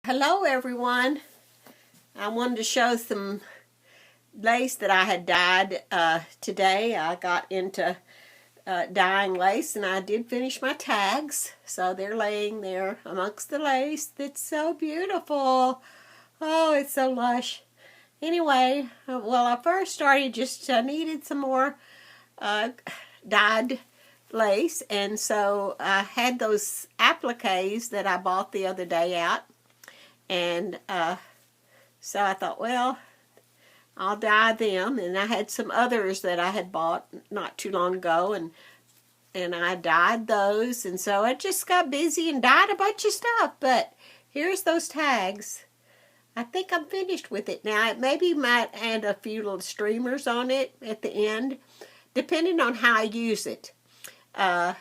Hello everyone. I wanted to show some lace that I had dyed today. I got into dyeing lace and I did finish my tags. So they're laying there amongst the lace. It's so beautiful. Oh, it's so lush. Anyway, well, I first started just needed some more dyed lace, and so I had those appliques that I bought the other day out, and so I thought, well, I'll dye them. And I had some others that I had bought not too long ago, and I dyed those. And so I just got busy and dyed a bunch of stuff. But here's those tags. I think I'm finished with it now. It maybe might add a few little streamers on it at the end, depending on how I use it. I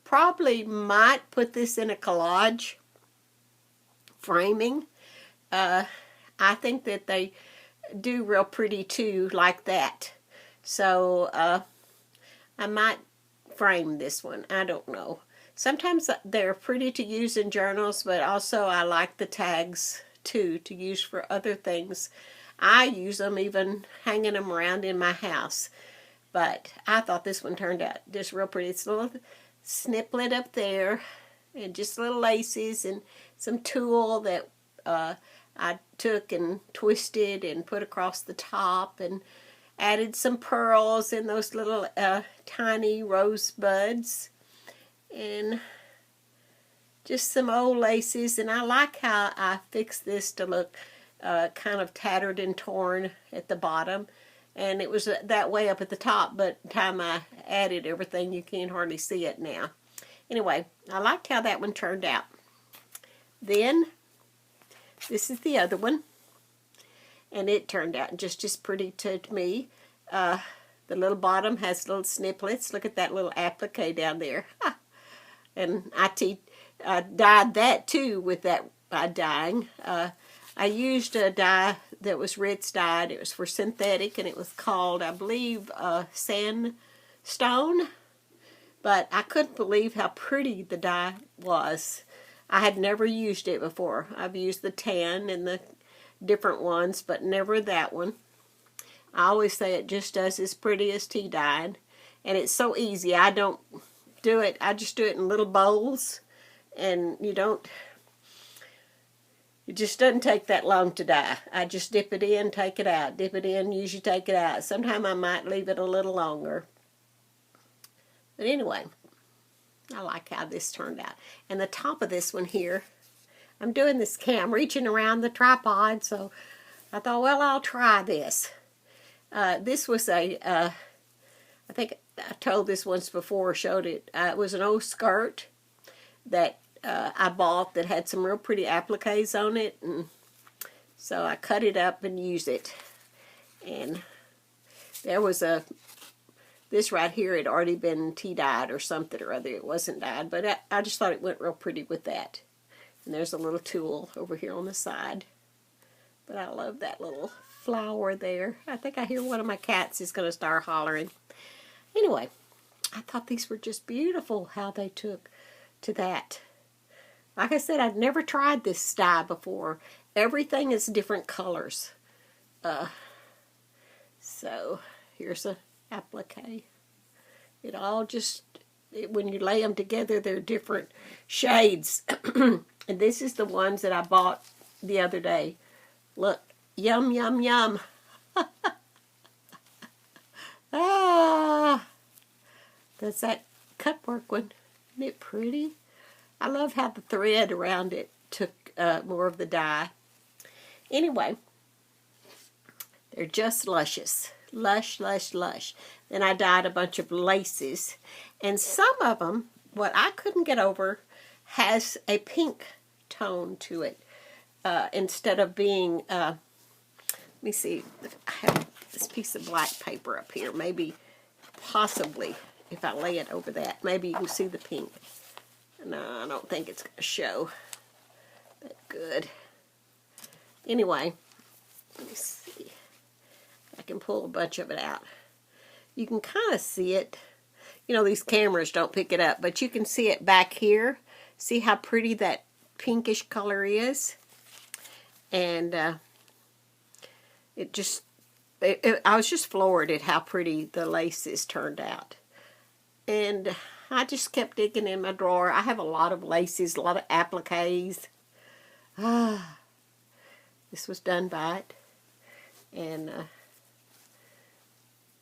probably might put this in a collage framing. I think that they do real pretty too, like that. So I might frame this one. I don't know. Sometimes they're pretty to use in journals, but also I like the tags too to use for other things. I use them even hanging them around in my house. But I thought this one turned out just real pretty. It's a little sniplet up there and just little laces and some tulle that I took and twisted and put across the top, and added some pearls in those little tiny rose buds, and just some old laces. And I like how I fixed this to look kind of tattered and torn at the bottom, and it was that way up at the top, but by the time I added everything, you can't hardly see it now. Anyway, I liked how that one turned out. Then this is the other one, and it turned out just as pretty to me. The little bottom has little snippets. Look at that little applique down there. And I dyed that too with that by dyeing. I used a dye that was Ritz dyed. It was for synthetic, and it was called, I believe, sandstone. But I couldn't believe how pretty the dye was. I had never used it before. I've used the tan and the different ones, but never that one. I always say it just does as pretty as tea dyed. And it's so easy. I don't do it. I just do it in little bowls. And it just doesn't take that long to dye. I just dip it in, take it out. Dip it in, usually take it out. Sometimes I might leave it a little longer. But anyway, I like how this turned out. And the top of this one here, I'm doing this I'm reaching around the tripod, so I thought, well, I'll try this. This was I think I told this once before, showed it. It was an old skirt that I bought that had some real pretty appliques on it, and so I cut it up and used it. And there was this right here had already been tea dyed or something or other. It wasn't dyed, but I just thought it went real pretty with that. And there's a little tulle over here on the side. But I love that little flower there. I think I hear one of my cats is going to start hollering. Anyway, I thought these were just beautiful how they took to that. Like I said, I'd never tried this dye before. Everything is different colors. So here's a applique. It all just, when you lay them together, they're different shades. And this is the ones that I bought the other day. Look, yum, yum, yum. That's that cupwork one. Isn't it pretty? I love how the thread around it took more of the dye. Anyway, they're just luscious. Lush, lush, lush. Then I dyed a bunch of laces. And some of them, what I couldn't get over, has a pink tone to it. Instead of being, let me see, I have this piece of black paper up here. Maybe, possibly, if I lay it over that, maybe you can see the pink. No, I don't think it's going to show. But good. Anyway, let me see. I can pull a bunch of it out. You can kind of see it. You know, these cameras don't pick it up, but you can see it back here. See how pretty that pinkish color is. And I was just floored at how pretty the laces turned out. And I just kept digging in my drawer. I have a lot of laces, a lot of appliques. This was done by it. And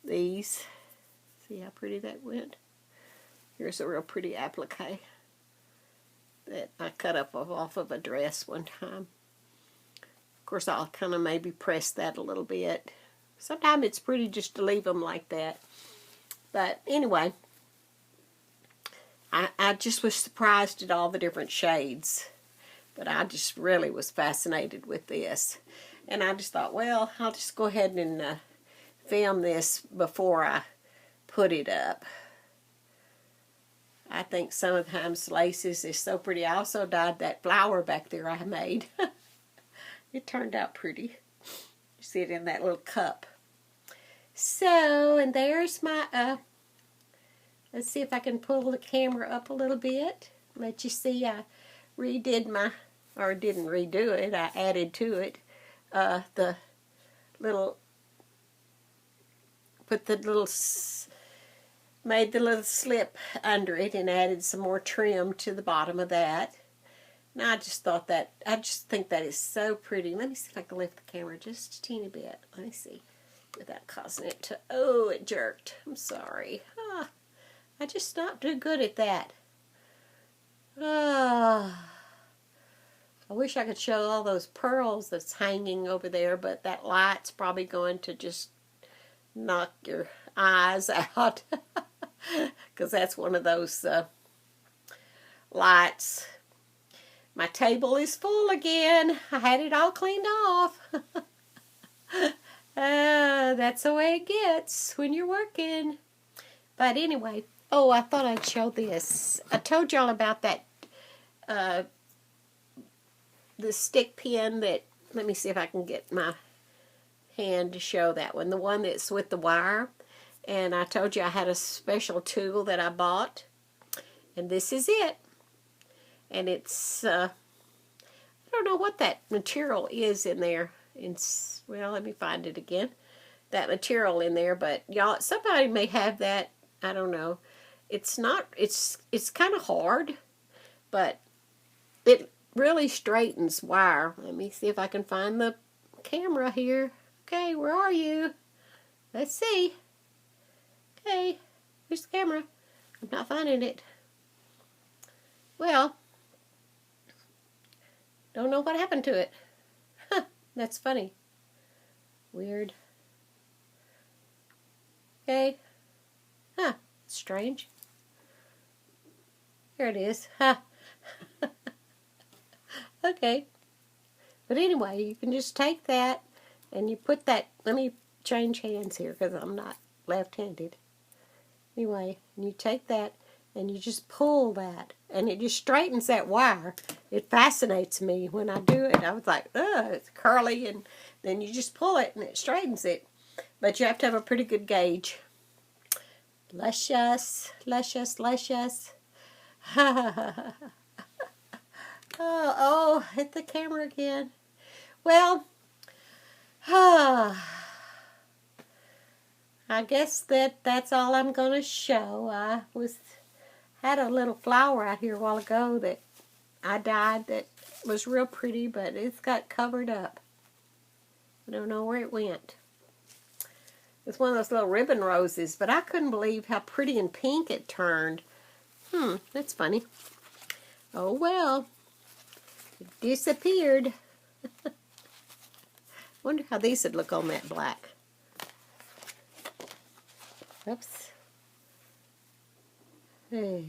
these, see how pretty that went? Here's a real pretty applique that I cut up off of a dress one time. Of course, I'll kind of maybe press that a little bit. Sometimes it's pretty just to leave them like that. But anyway, I just was surprised at all the different shades. But I just really was fascinated with this. And I just thought, well, I'll just go ahead and film this before I put it up. I think sometimes laces is so pretty. I also dyed that flower back there I made. It turned out pretty. You see it in that little cup. So, and there's my, let's see if I can pull the camera up a little bit. Let you see I redid my, or didn't redo it, I added to it the little, put the little, made the little slip under it and added some more trim to the bottom of that. Now I just thought that, I just think that is so pretty. Let me see if I can lift the camera just a teeny bit. Let me see, without causing it to, oh, it jerked. I'm sorry. I just not do good at that. I wish I could show all those pearls that's hanging over there, but that light's probably going to just knock your eyes out. Because that's one of those lights. My table is full again. I had it all cleaned off. That's the way it gets when you're working. But anyway, oh, I thought I'd show this. I told y'all about that, the stick pin that, let me see if I can get my hand to show that one. The one that's with the wire. And I told you I had a special tool that I bought. And this is it. And it's, I don't know what that material is in there. It's, well, let me find it again. That material in there, but y'all, somebody may have that. I don't know. It's not, it's kind of hard, but it really straightens wire. Let me see if I can find the camera here. Okay, where are you? Let's see. Okay, here's the camera. I'm not finding it. Well, don't know what happened to it. Huh, that's funny. Weird. Okay. Huh, strange. Here it is. Huh. Okay. But anyway, you can just take that and you put that, let me change hands here because I'm not left-handed. Anyway, you take that and you just pull that and it just straightens that wire. It fascinates me when I do it. I was like, ugh, it's curly, and then you just pull it and it straightens it. But you have to have a pretty good gauge. Luscious, luscious, luscious. Oh, hit the camera again. Well, I guess that's all I'm going to show. I had a little flower out here a while ago that I dyed that was real pretty, but it's got covered up. I don't know where it went. It's one of those little ribbon roses, but I couldn't believe how pretty and pink it turned. That's funny. Oh well, it disappeared. Wonder how these would look on that black. Oops. Hey.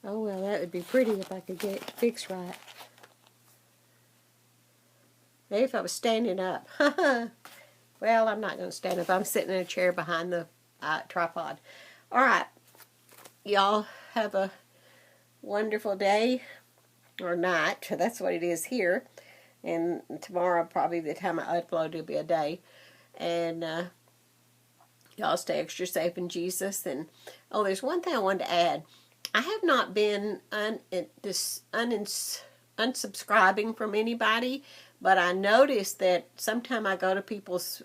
Oh well, that would be pretty if I could get it fixed right. Maybe if I was standing up. Well, I'm not going to stand up. I'm sitting in a chair behind the tripod. All right. Y'all have a wonderful day or night. That's what it is here. And tomorrow, probably the time I upload, it'll be a day. And y'all stay extra safe in Jesus. And oh, there's one thing I wanted to add. I have not been unsubscribing from anybody, but I noticed that sometimes I go to people's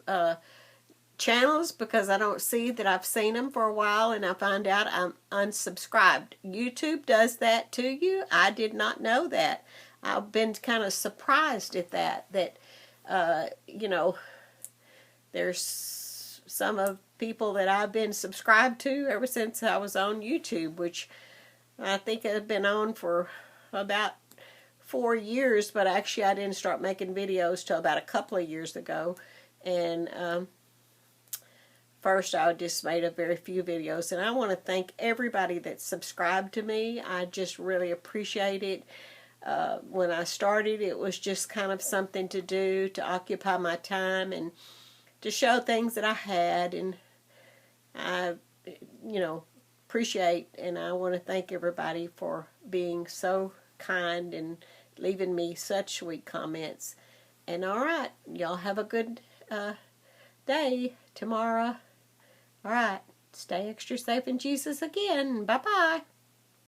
channels because I don't see that I've seen them for a while, and I find out I'm unsubscribed. YouTube does that to you. I did not know that. I've been kind of surprised at that you know, there's some of people that I've been subscribed to ever since I was on YouTube, which I think I've been on for about 4 years, but actually I didn't start making videos till about a couple of years ago. And first I just made a very few videos, and I want to thank everybody that subscribed to me. I just really appreciate it. When I started, it was just kind of something to do to occupy my time and to show things that I had, and I, you know, appreciate, and I want to thank everybody for being so kind and leaving me such sweet comments. And all right, y'all have a good day tomorrow. All right, stay extra safe in Jesus again. Bye-bye.